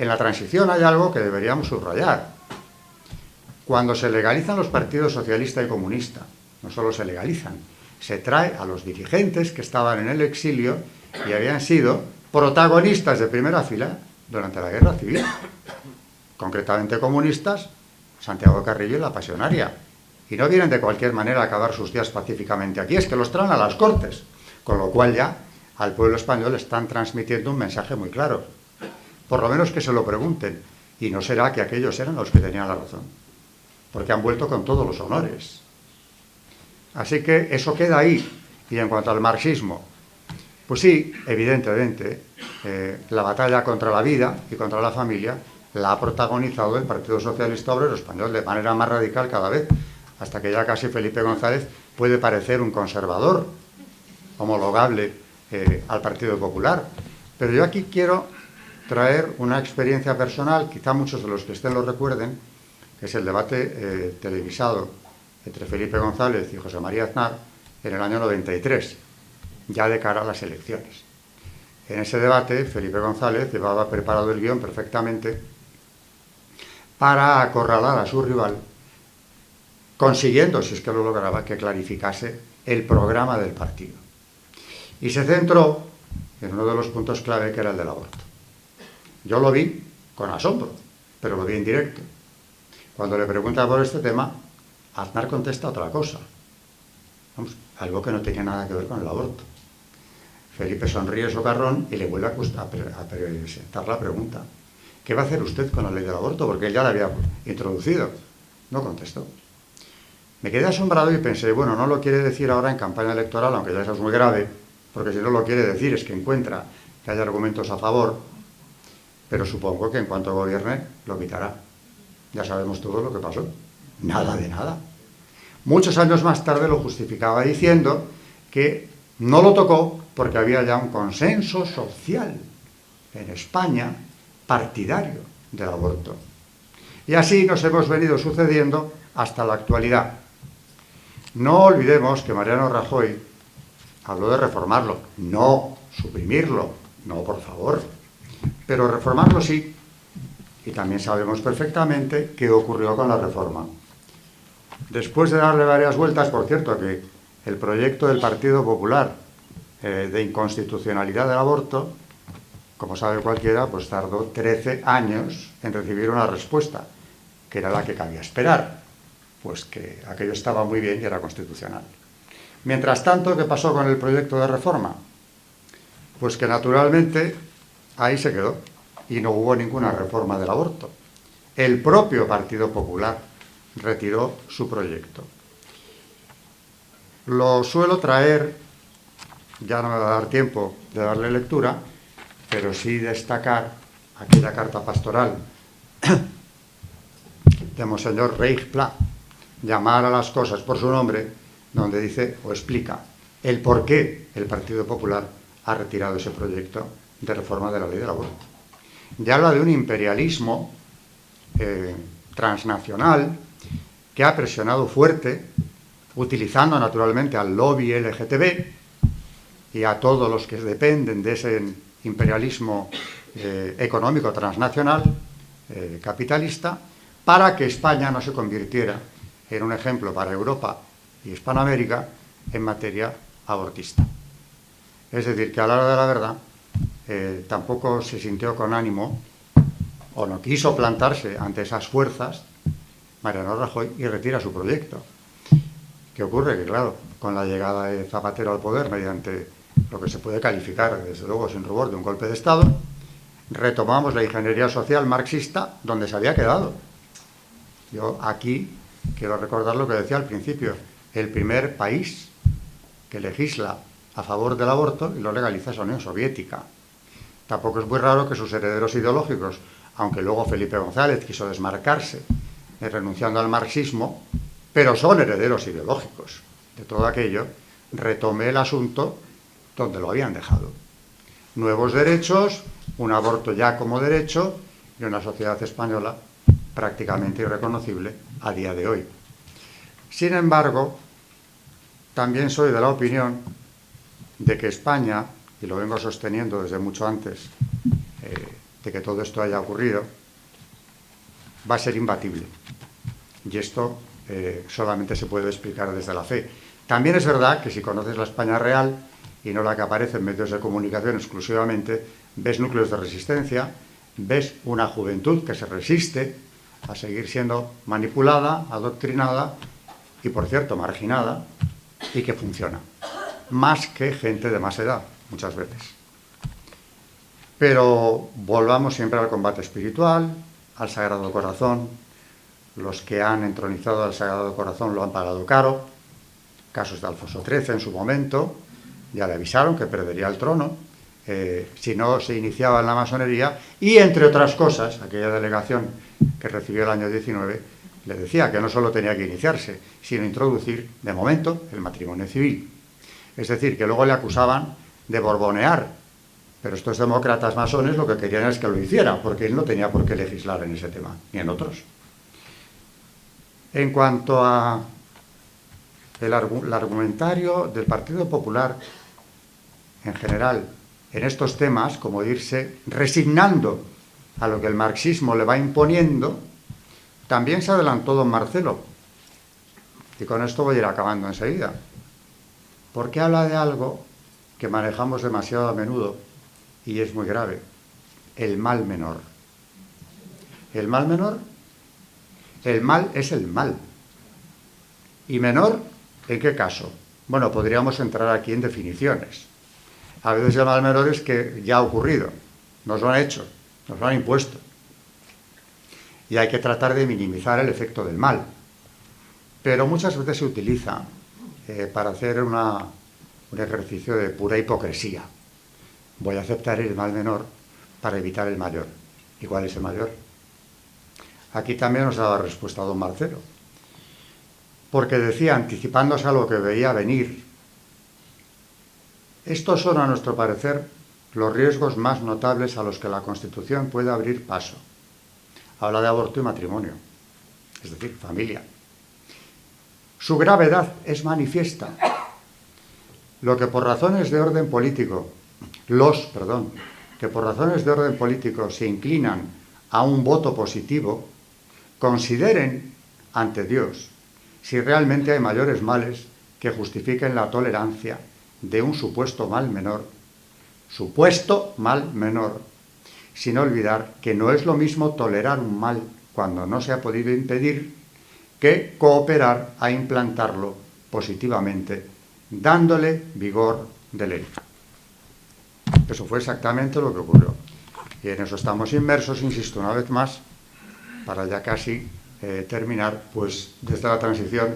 En la transición hay algo que deberíamos subrayar. Cuando se legalizan los partidos socialista y comunista, no solo se legalizan, se trae a los dirigentes que estaban en el exilio y habían sido protagonistas de primera fila durante la Guerra Civil. Concretamente comunistas, Santiago Carrillo y la Pasionaria. Y no vienen de cualquier manera a acabar sus días pacíficamente aquí, es que los traen a las Cortes. Con lo cual ya al pueblo español están transmitiendo un mensaje muy claro. Por lo menos que se lo pregunten. Y no será que aquellos eran los que tenían la razón. Porque han vuelto con todos los honores. Así que eso queda ahí. Y en cuanto al marxismo, pues sí, evidentemente, la batalla contra la vida y contra la familia la ha protagonizado el Partido Socialista Obrero Español de manera más radical cada vez, hasta que ya casi Felipe González puede parecer un conservador, homologable al Partido Popular. Pero yo aquí quiero traer una experiencia personal, quizá muchos de los que estén lo recuerden, que es el debate televisado entre Felipe González y José María Aznar en el año 93, ya de cara a las elecciones. En ese debate, Felipe González llevaba preparado el guión perfectamente para acorralar a su rival, consiguiendo, si es que lo lograba, que clarificase el programa del partido. Y se centró en uno de los puntos clave, que era el del aborto. Yo lo vi con asombro, pero lo vi en directo. Cuando le pregunta por este tema, Aznar contesta otra cosa. Vamos, algo que no tenía nada que ver con el aborto. Felipe sonríe socarrón y le vuelve a presentar la pregunta. ¿Qué va a hacer usted con la ley del aborto? Porque él ya la había introducido. No contestó. Me quedé asombrado y pensé, bueno, no lo quiere decir ahora en campaña electoral, aunque ya eso es muy grave, porque si no lo quiere decir es que encuentra que hay argumentos a favor, pero supongo que en cuanto gobierne lo quitará. Ya sabemos todo lo que pasó. Nada de nada. Muchos años más tarde lo justificaba diciendo que no lo tocó porque había ya un consenso social en España partidario del aborto. Y así nos hemos venido sucediendo hasta la actualidad. No olvidemos que Mariano Rajoy habló de reformarlo, no suprimirlo, no, por favor. Pero reformarlo sí. Y también sabemos perfectamente qué ocurrió con la reforma. Después de darle varias vueltas, por cierto, que el proyecto del Partido Popular de inconstitucionalidad del aborto, como sabe cualquiera, pues tardó 13 años en recibir una respuesta, que era la que cabía esperar, pues que aquello estaba muy bien y era constitucional. Mientras tanto, ¿qué pasó con el proyecto de reforma? Pues que naturalmente ahí se quedó y no hubo ninguna reforma del aborto. El propio Partido Popular retiró su proyecto. Lo suelo traer, ya no me va a dar tiempo de darle lectura, pero sí destacar aquella carta pastoral de Monseñor Reich Pla, llamar a las cosas por su nombre, donde dice o explica el por qué el Partido Popular ha retirado ese proyecto de reforma de la ley del aborto. Ya habla de un imperialismo transnacional que ha presionado fuerte, utilizando naturalmente al lobby LGTB y a todos los que dependen de ese imperialismo económico transnacional capitalista, para que España no se convirtiera en un ejemplo para Europa y Hispanoamérica en materia abortista. Es decir, que a la hora de la verdad tampoco se sintió con ánimo o no quiso plantarse ante esas fuerzas Mariano Rajoy y retira su proyecto. ¿Qué ocurre? Que claro, con la llegada de Zapatero al poder mediante lo que se puede calificar, desde luego sin rubor, de un golpe de Estado, retomamos la ingeniería social marxista donde se había quedado. Yo aquí quiero recordar lo que decía al principio, el primer país que legisla a favor del aborto y lo legaliza es la Unión Soviética. Tampoco es muy raro que sus herederos ideológicos, aunque luego Felipe González quiso desmarcarse renunciando al marxismo, pero son herederos ideológicos de todo aquello, retome el asunto donde lo habían dejado. Nuevos derechos, un aborto ya como derecho y una sociedad española prácticamente irreconocible a día de hoy. Sin embargo, también soy de la opinión de que España, y lo vengo sosteniendo desde mucho antes de que todo esto haya ocurrido, va a ser imbatible. Y esto solamente se puede explicar desde la fe. También es verdad que si conoces la España real y no la que aparece en medios de comunicación exclusivamente, ves núcleos de resistencia, ves una juventud que se resiste a seguir siendo manipulada, adoctrinada y, por cierto, marginada, y que funciona. Más que gente de más edad, muchas veces. Pero volvamos siempre al combate espiritual, al Sagrado Corazón. Los que han entronizado al Sagrado Corazón lo han pagado caro. Casos de Alfonso XIII en su momento, ya le avisaron que perdería el trono si no se iniciaba en la masonería, y entre otras cosas, aquella delegación que recibió el año 19 le decía que no solo tenía que iniciarse, sino introducir, de momento, el matrimonio civil. Es decir, que luego le acusaban de borbonear, pero estos demócratas masones lo que querían es que lo hiciera, porque él no tenía por qué legislar en ese tema, ni en otros. En cuanto a el argumentario del Partido Popular en general en estos temas, como irse resignando a lo que el marxismo le va imponiendo, también se adelantó don Marcelo, y con esto voy a ir acabando enseguida, porque habla de algo que manejamos demasiado a menudo y es muy grave: el mal menor. ¿El mal menor? El mal es el mal. ¿Y menor en qué caso? Bueno, podríamos entrar aquí en definiciones. A veces el mal menor es que ya ha ocurrido, nos lo han hecho, nos lo han impuesto. Y hay que tratar de minimizar el efecto del mal. Pero muchas veces se utiliza para hacer un ejercicio de pura hipocresía. Voy a aceptar el mal menor para evitar el mayor. ¿Y cuál es el mayor? Aquí también nos daba respuesta don Marcelo. Porque decía, anticipándose a lo que veía venir, estos son, a nuestro parecer, los riesgos más notables a los que la Constitución puede abrir paso. Habla de aborto y matrimonio, es decir, familia. Su gravedad es manifiesta. Lo que por razones de orden político, que por razones de orden político se inclinan a un voto positivo, consideren ante Dios si realmente hay mayores males que justifiquen la tolerancia de un supuesto mal menor, sin olvidar que no es lo mismo tolerar un mal cuando no se ha podido impedir que cooperar a implantarlo positivamente, dándole vigor de ley. Eso fue exactamente lo que ocurrió. Y en eso estamos inmersos, insisto una vez más, para ya casi terminar, pues desde la transición